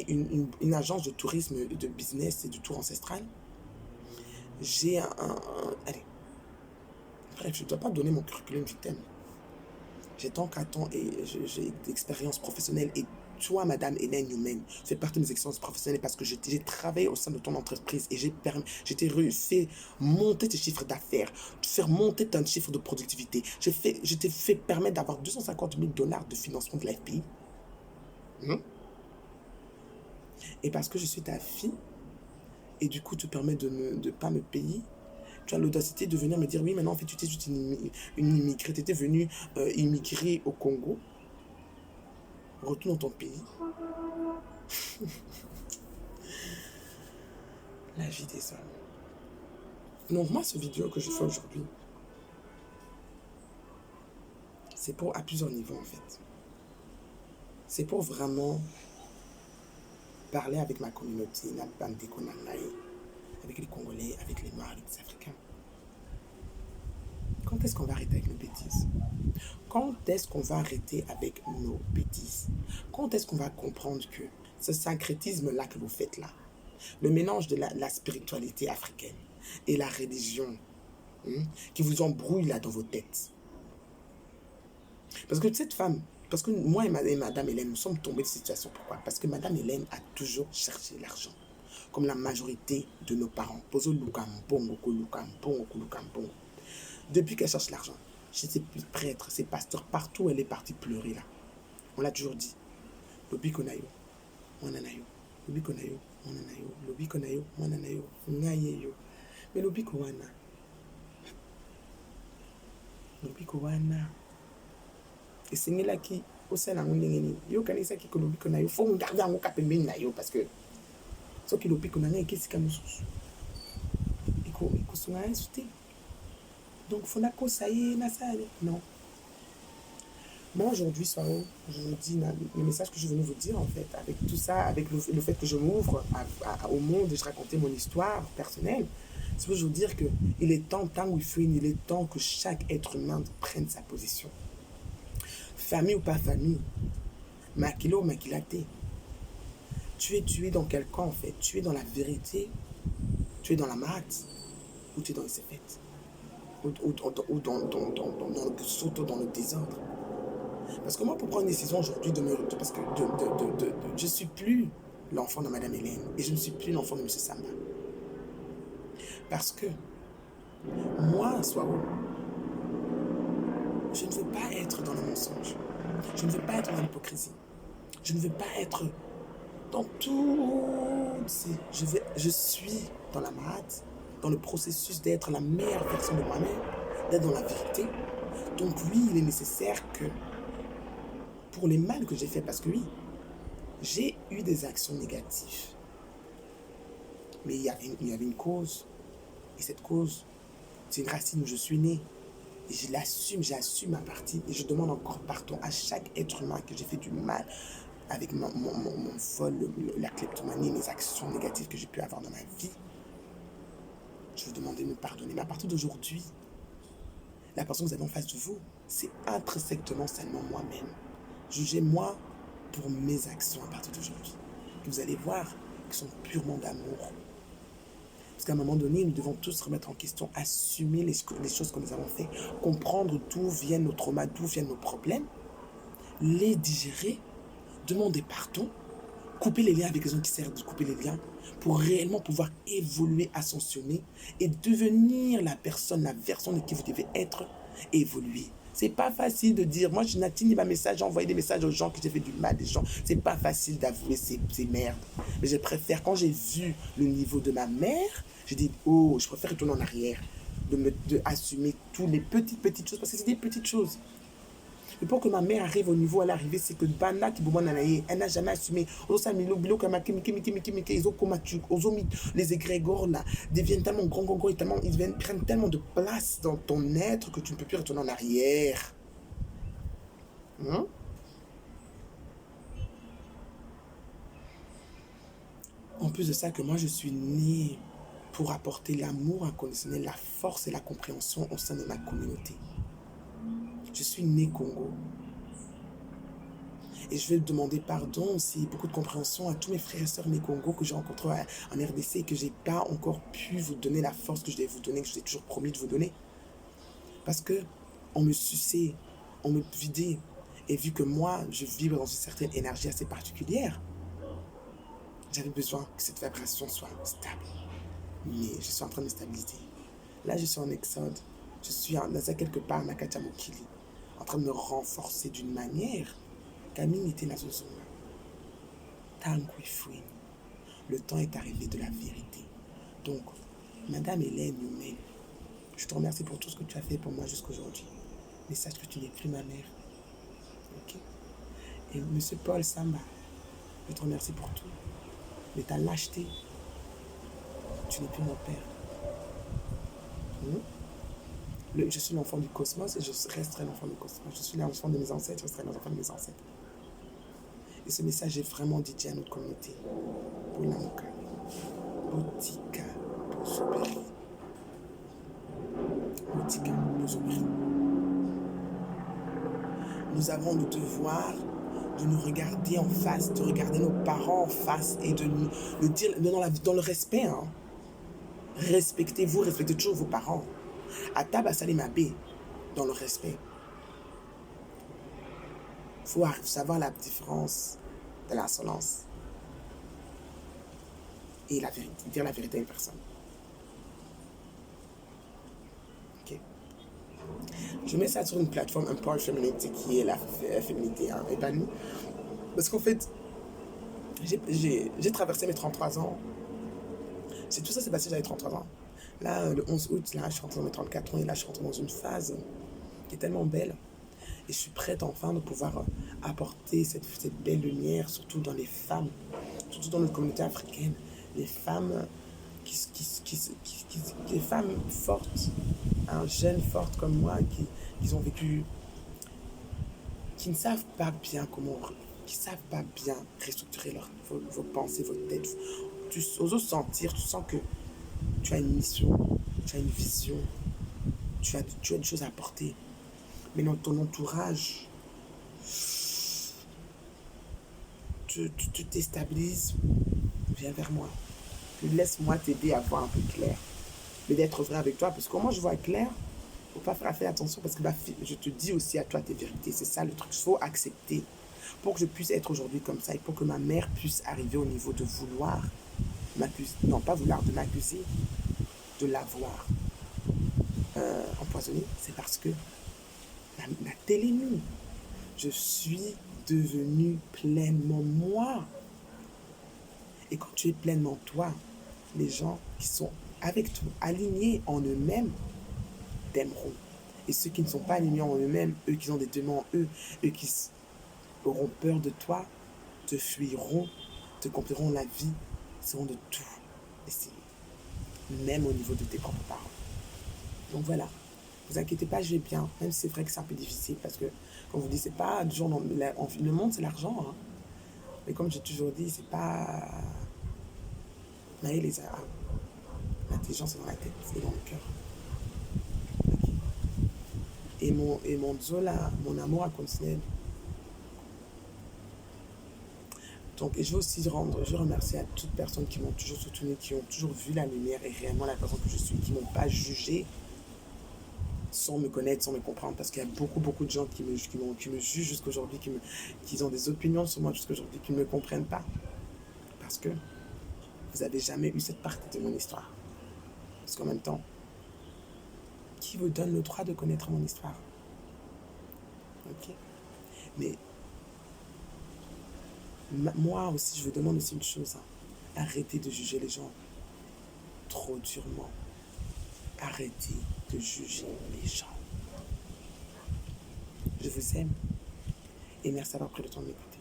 A: une agence de tourisme, de business et de tour ancestral. J'ai allez, bref, je ne dois pas donner mon curriculum vitae. J'ai tant qu'à temps et j'ai d'expérience professionnelle. Et toi, Madame Hélène Newman, fais partie de mes expériences professionnelles parce que j'ai travaillé au sein de ton entreprise et j'ai fait monter tes chiffres d'affaires, faire monter ton chiffre de productivité. Je t'ai fait permettre d'avoir $250,000 de financement de l'FPI. Et parce que je suis ta fille, et du coup, tu permets de ne pas me payer, tu as l'audacité de venir me dire, oui, maintenant, en fait, tu étais juste une immigrée, tu étais venue immigrer au Congo, retourne dans ton pays. La vie des hommes. Donc, moi, ce vidéo que je fais aujourd'hui, c'est pour, à plusieurs niveaux, en fait. C'est pour vraiment parler avec ma communauté, la bande des Konanaï, avec les Congolais, avec les Noirs, avec les Africains. Quand est-ce qu'on va arrêter avec nos bêtises? Quand est-ce qu'on va arrêter avec nos bêtises? Quand est-ce qu'on va comprendre que ce syncrétisme-là que vous faites là, le mélange de la spiritualité africaine et la religion, qui vous embrouille là dans vos têtes? Parce que cette femme, parce que moi et Madame Hélène, nous sommes tombés de situation. Pourquoi? Parce que Madame Hélène a toujours cherché l'argent. Comme la majorité de nos parents. Depuis qu'elle cherche l'argent, chez ses prêtres, ses pasteurs, partout elle est partie pleurer là. On l'a toujours dit. Lobi konayo, monanayo. Lobi konayo, monanayo. Lobi konayo, monanayo. Ngayeyo. Mais lobi kowana. Lobi kowana. Et c'est là qui au sein de l'angoni yo kanisa ki lobi konayo. Faut regarder en kapembe na yo parce que ce qui lobi konayo qu'est-ce qu'il mususu. Iko sunga insulté. Donc, il faut que ça y est, non. Moi, aujourd'hui, je vous dis le message que je venais vous dire, en fait, avec tout ça, avec le fait que je m'ouvre au monde et je racontais mon histoire personnelle, c'est pour vous dire qu'il est temps il est temps que chaque être humain prenne sa position. Famille ou pas famille, maquilo ou maquilaté. Tu es dans quel camp, en fait? Tu es dans la vérité, tu es dans la maths, ou tu es dans les effets? Ou dans le désordre. Parce que moi, pour prendre une décision aujourd'hui, parce que je ne suis plus l'enfant de Madame Hélène et je ne suis plus l'enfant de M. Samba. Parce que moi, Swaro, je ne veux pas être dans le mensonge. Je ne veux pas être dans l'hypocrisie. Je ne veux pas être dans tout. Je suis dans la maths, dans le processus d'être la meilleure version de moi-même, d'être dans la vérité. Donc oui, il est nécessaire que, pour les mal que j'ai fait, parce que oui, j'ai eu des actions négatives. Mais il y avait une cause. Et cette cause, c'est une racine où je suis né. Et j'assume ma partie. Et je demande encore pardon à chaque être humain que j'ai fait du mal avec mon vol, la kleptomanie, mes actions négatives que j'ai pu avoir dans ma vie. Je veux demander de me pardonner. Mais à partir d'aujourd'hui, la personne que vous avez en face de vous, c'est intrinsèquement seulement moi-même. Jugez-moi pour mes actions à partir d'aujourd'hui. Que vous allez voir qui sont purement d'amour. Parce qu'à un moment donné, nous devons tous remettre en question, assumer les choses que nous avons faites, comprendre d'où viennent nos traumas, d'où viennent nos problèmes, les digérer, demander pardon, couper les liens avec les gens qui servent de couper les liens, pour réellement pouvoir évoluer, ascensionner et devenir la personne, la version de qui vous devez être, évoluer. C'est pas facile de dire, moi je n'atteins pas message, j'ai envoyé des messages aux gens que j'ai fait du mal des gens. C'est pas facile d'avouer ces merdes. Mais je préfère, quand j'ai vu le niveau de ma mère, j'ai dit, oh, je préfère retourner en arrière. de assumer toutes les petites choses, parce que c'est des petites choses. Et pour que ma mère arrive au niveau où elle est arrivée, c'est que Banda qui elle n'a jamais assumé. Les égrégores là deviennent tellement grands et tellement, prennent tellement de place dans ton être que tu ne peux plus retourner en arrière. Hein? En plus de ça, que moi je suis née pour apporter l'amour inconditionnel, la force et la compréhension au sein de ma communauté. Je suis née Congo. Et je vais demander pardon aussi, beaucoup de compréhension à tous mes frères et sœurs nés Congo que j'ai rencontrés en RDC et que je n'ai pas encore pu vous donner la force que je devais vous donner, que je vous ai toujours promis de vous donner. Parce que on me suçait, on me vidait. Et vu que moi, je vibre dans une certaine énergie assez particulière, j'avais besoin que cette vibration soit stable. Mais je suis en train de stabiliser. Là, je suis en exode. Je suis dans quelque part, Nakachamokili, en train de me renforcer d'une manière. Camille était dans ce zone-là. Le temps est arrivé de la vérité. Donc, Madame Hélène Youmé, je te remercie pour tout ce que tu as fait pour moi jusqu'aujourd'hui. Mais sache que tu n'es plus ma mère. Ok? Et Monsieur Paul Samba, je te remercie pour tout. Mais ta lâcheté, tu n'es plus mon père. Je suis l'enfant du cosmos et je resterai l'enfant du cosmos. Je suis l'enfant de mes ancêtres, je resterai l'enfant de mes ancêtres. Et ce message est vraiment dédié à notre communauté. Pour l'amoka, Botika, pour Soberi. Botika, pour Soberi. Nous avons le devoir de nous regarder en face, de regarder nos parents en face et de nous le dire dans le respect. Hein. Respectez-vous, respectez toujours vos parents. Ataba Salimabe, dans le respect. Il faut savoir la différence de l'insolence et la vérité, dire la vérité à une personne. Ok. Je mets ça sur une plateforme Empower Femininity qui est la féminité épanouie. Parce qu'en fait, j'ai traversé mes 33 ans. Tout ça s'est passé, j'avais 33 ans. Là, le 11 août, là, je suis rentrée dans mes 34 ans et là, je suis rentrée dans une phase qui est tellement belle. Et je suis prête enfin de pouvoir apporter cette belle lumière, surtout dans les femmes, surtout dans notre communauté africaine. Les femmes, les femmes fortes, jeunes fortes comme moi, qui ont vécu, qui ne savent pas bien qui ne savent pas bien restructurer vos pensées, votre tête. Tu oses sentir, tu sens que tu as une mission, tu as une vision, tu as des choses à apporter. Mais dans ton entourage, tu te déstabilises, viens vers moi. Laisse-moi t'aider à voir un peu clair. Mais d'être vrai avec toi, parce que comment je vois clair, il ne faut pas faire attention, parce que je te dis aussi à toi tes vérités. C'est ça le truc, il faut accepter. Pour que je puisse être aujourd'hui comme ça, et pour que ma mère puisse arriver au niveau de vouloir m'accuser, non pas vouloir de m'accuser, de l'avoir empoisonné, c'est parce que la télémie, je suis devenue pleinement moi. Et quand tu es pleinement toi, les gens qui sont avec toi, alignés en eux-mêmes, t'aimeront. Et ceux qui ne sont pas alignés en eux-mêmes, eux qui ont des démons en eux qui auront peur de toi, te fuiront, te compliqueront la vie, seront de tout essayer. Même au niveau de tes propres parents. Donc voilà. Ne vous inquiétez pas, je vais bien. Même si c'est vrai que c'est un peu difficile parce que, comme vous dites, c'est pas du jour le monde, c'est l'argent. Hein. Mais comme j'ai toujours dit, c'est pas. Les Arabes. L'intelligence est dans la tête, c'est dans le cœur. Okay. Et mon Zola, mon amour inconditionnel. Donc, et je veux aussi remercier à toutes les personnes qui m'ont toujours soutenu, qui ont toujours vu la lumière et réellement la personne que je suis, qui ne m'ont pas jugé sans me connaître, sans me comprendre. Parce qu'il y a beaucoup de gens qui me jugent jusqu'à aujourd'hui, qui ont des opinions sur moi jusqu'à aujourd'hui, qui ne me comprennent pas. Parce que vous n'avez jamais eu cette partie de mon histoire. Parce qu'en même temps, qui vous donne le droit de connaître mon histoire? Ok. Mais moi aussi, je vous demande aussi une chose. Hein. Arrêtez de juger les gens trop durement. Arrêtez. de juger les gens. Je vous aime et merci d'avoir pris le temps de m'écouter.